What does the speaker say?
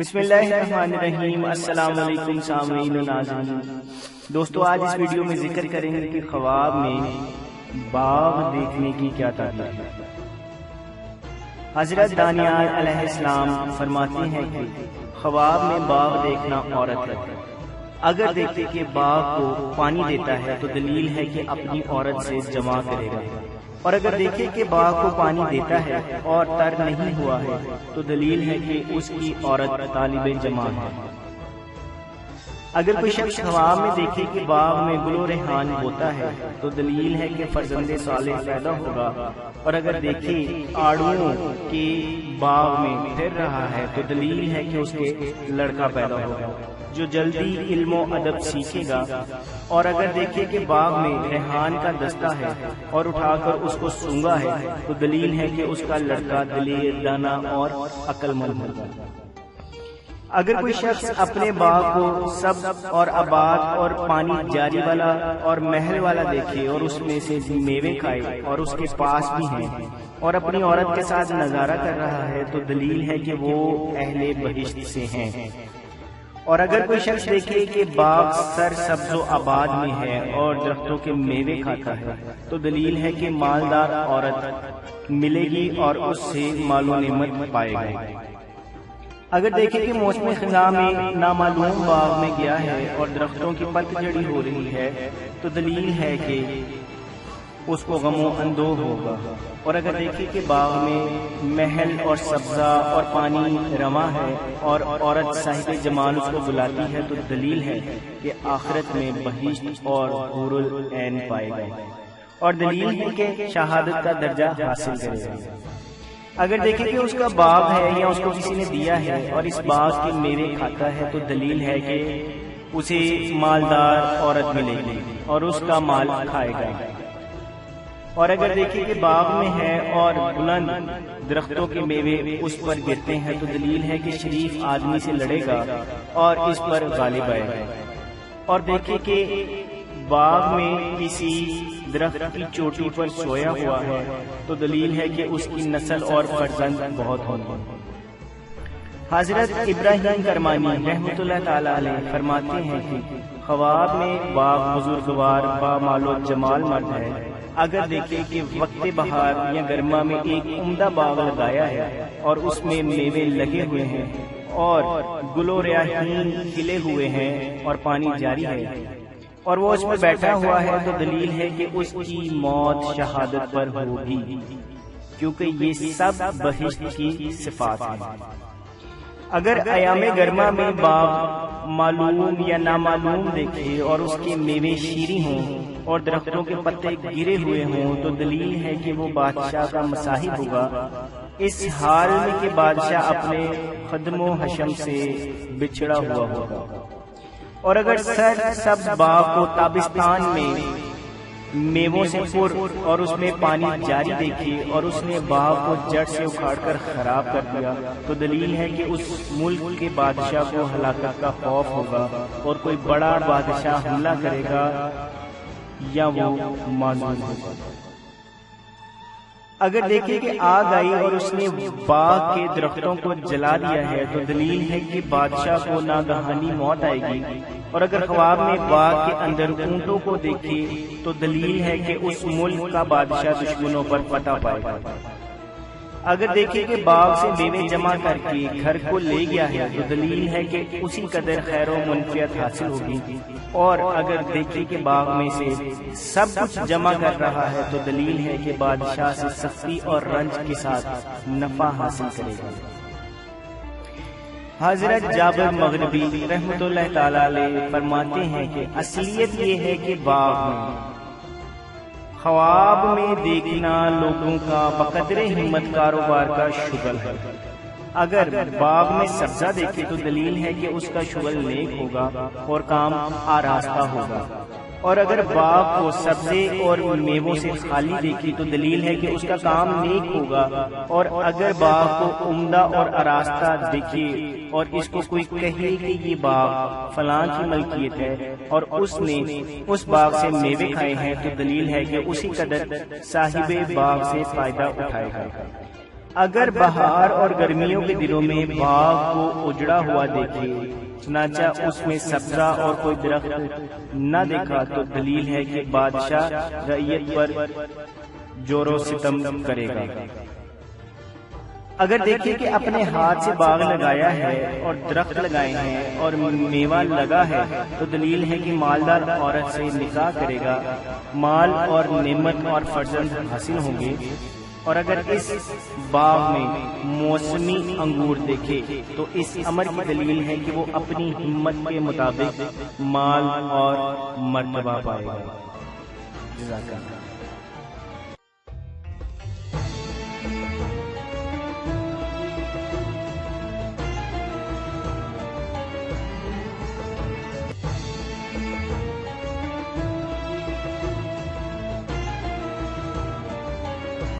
بسم اللہ الرحمن الرحیم۔ السلام علیکم سامعین و ناظرین۔ دوستو آج اس ویڈیو میں ذکر کریں گے کہ خواب میں باغ دیکھنے کی کیا تعبیر ہے۔ حضرت دانیال علیہ السلام فرماتے ہیں کہ خواب میں باغ دیکھنا عورت ہے۔ اگر دیکھے کہ باغ کو پانی دیتا ہے تو دلیل ہے کہ اپنی عورت سے جمع کرے گا، اور اگر دیکھے کہ باغ کو پانی دیتا ہے اور تر نہیں ہوا ہے تو دلیل ہے کہ اس کی عورت طالب جمع ہے۔ اگر کوئی شخص خواب میں دیکھے کہ باغ میں گل و ریحان ہوتا ہے تو دلیل ہے کہ فرزند صالح پیدا ہوگا، اور اگر دیکھے آڑوؤں کے باغ میں پھر رہا ہے تو دلیل ہے کہ اس کے لڑکا پیدا ہوگا جو جلدی علم و ادب سیکھے گا، اور اگر دیکھے کہ باغ میں ریحان کا دستہ ہے اور اٹھا کر اس کو سونگا ہے تو دلیل ہے کہ اس کا لڑکا دلیر، دانا اور عقل مند ہوگا۔ اگر کوئی شخص اپنے باغ کو سبز اور آباد اور پانی جاری والا اور محل والا دیکھے اور اس میں سے میوے کھائے اور اس کے پاس بھی ہیں اور اپنی عورت کے ساتھ نظارہ کر رہا ہے تو دلیل ہے کہ وہ اہل بہشت سے ہیں۔ اور اگر کوئی شخص دیکھے کہ باغ سر سبز و آباد میں ہے اور درختوں کے میوے کھاتا ہے تو دلیل ہے کہ مالدار عورت ملے گی اور اس سے مال و نعمت پائے گا۔ اگر دیکھے کہ موسم خزاں میں نامعلوم باغ میں گیا ہے اور درختوں کی پت جڑی ہو رہی ہے تو دلیل ہے کہ اس کو غم و اندوہ ہوگا، اور اگر دیکھے کہ باغ میں محل اور سبزہ اور پانی رواں ہے اور عورت صاحب جمال اس کو بلاتی ہے تو دلیل ہے کہ آخرت میں بہشت اور حور العین پائے گا، اور دلیل ہے کہ شہادت کا درجہ حاصل کرے گا۔ اگر دیکھے کہ اس کا باغ ہے یا اس کو کسی نے دیا ہے اور اس باغ کے میوے کھاتا ہے تو دلیل ہے کہ اسے مالدار عورت ملے گی اور اس کا مال کھائے گا۔ اور اگر دیکھیں کہ باغ میں ہے اور بلند درختوں کے میوے اس پر گرتے ہیں تو دلیل ہے کہ شریف آدمی سے لڑے گا اور اس پر غالب آئے گا۔ اور دیکھیں کہ باغ میں کسی درخت کی چوٹی پر سویا ہوا ہے تو دلیل ہے کہ اس کی نسل اور فرزند بہت ہوں۔ حضرت ابراہیم کرمانی رحمۃ اللہ تعالی علیہ فرماتے ہیں کہ خواب میں باغ بزرگوار با مال و جمال مرد ہے۔ اگر دیکھے کہ وقت بہار یا گرما میں ایک عمدہ باغ لگایا ہے اور اس میں میوے لگے ہوئے ہیں اور گل و ریحان کھلے ہوئے ہیں اور پانی جاری ہے اور وہ اس میں بیٹھا ہوا ہے تو دلیل ہے کہ اس کی موت شہادت پر ہوگی، کیونکہ یہ سب بہشت کی صفات ہیں۔ اگر ایام گرما میں باغ معلوم یا نامعلوم دیکھے اور اس کے میوے شیریں ہوں اور درختوں کے پتے گرے ہوئے ہوں تو دلیل ہے کہ وہ بادشاہ کا مصاحب ہوگا، اس حال میں کہ بادشاہ اپنے خدم و حشم سے بچھڑا ہوا ہوگا۔ اور اگر سر سبز باغ کو تابستان میں میووں سے پر اور اس میں پانی جاری دیکھے اور اس نے باغ کو جڑ سے اکھاڑ کر خراب کر دیا تو دلیل ہے کہ اس ملک کے بادشاہ کو ہلاکت کا خوف ہوگا اور کوئی بڑا بادشاہ حملہ کرے گا یا وہ معذور ہوگا۔ اگر دیکھے کہ آگ آئی اور اس نے باغ کے درختوں کو جلا دیا ہے تو دلیل ہے کہ بادشاہ کو ناگہانی موت آئے گی، اور اگر خواب میں باغ کے اندر اونٹوں کو دیکھے تو دلیل ہے کہ اس ملک کا بادشاہ دشمنوں پر فتح پائے گا۔ اگر دیکھے کہ باغ سے میوے جمع کر کے گھر کو لے گیا ہے تو دلیل ہے کہ اسی قدر خیر و منفعت حاصل ہوگی، اور اگر دیکھے کہ باغ میں سے سب کچھ جمع کر رہا ہے تو دلیل ہے کہ بادشاہ سے سختی اور رنج کے ساتھ نفع حاصل کرے گا۔ حضرت جابر مغربی رحمۃ اللہ تعالی علیہ فرماتے ہیں کہ اصلیت یہ ہے کہ باغ میں خواب میں دیکھنا لوگوں کا بقدر ہمت کاروبار کا شغل ہے۔ اگر باغ میں سبزہ دیکھے تو دلیل ہے کہ اس کا شغل نیک ہوگا اور کام آراستہ ہوگا، اور اگر باغ کو سبزے اور میووں سے خالی دیکھے تو دلیل ہے کہ اس کا کام نیک ہوگا، اور اگر باغ کو عمدہ اور آراستہ دیکھے اور اس کو کوئی کہے کہ یہ باغ فلاں کی ملکیت ہے اور اس نے اس باغ سے میوے کھائے ہیں تو دلیل ہے کہ اسی قدر صاحب باغ سے فائدہ اٹھائے گا۔ اگر بہار اور گرمیوں کے دنوں میں باغ کو اجڑا ہوا دیکھے، چنانچہ اس میں سبزہ اور کوئی درخت نہ دیکھا، تو دلیل ہے کہ بادشاہ رعیت پر جور و ستم کرے گا۔ اگر دیکھے کہ اپنے ہاتھ سے باغ لگایا ہے اور درخت لگائے ہیں اور میوہ لگا ہے، تو دلیل ہے کہ مالدار عورت سے نکاح کرے گا، مال اور نعمت اور فرزند حاصل ہوں گے۔ اور اگر اس باغ میں موسمی انگور دیکھے تو اس امر کی دلیل ہے کہ وہ اپنی ہمت کے مطابق مال اور مرتبہ پائے گا۔ جزاک اللہ۔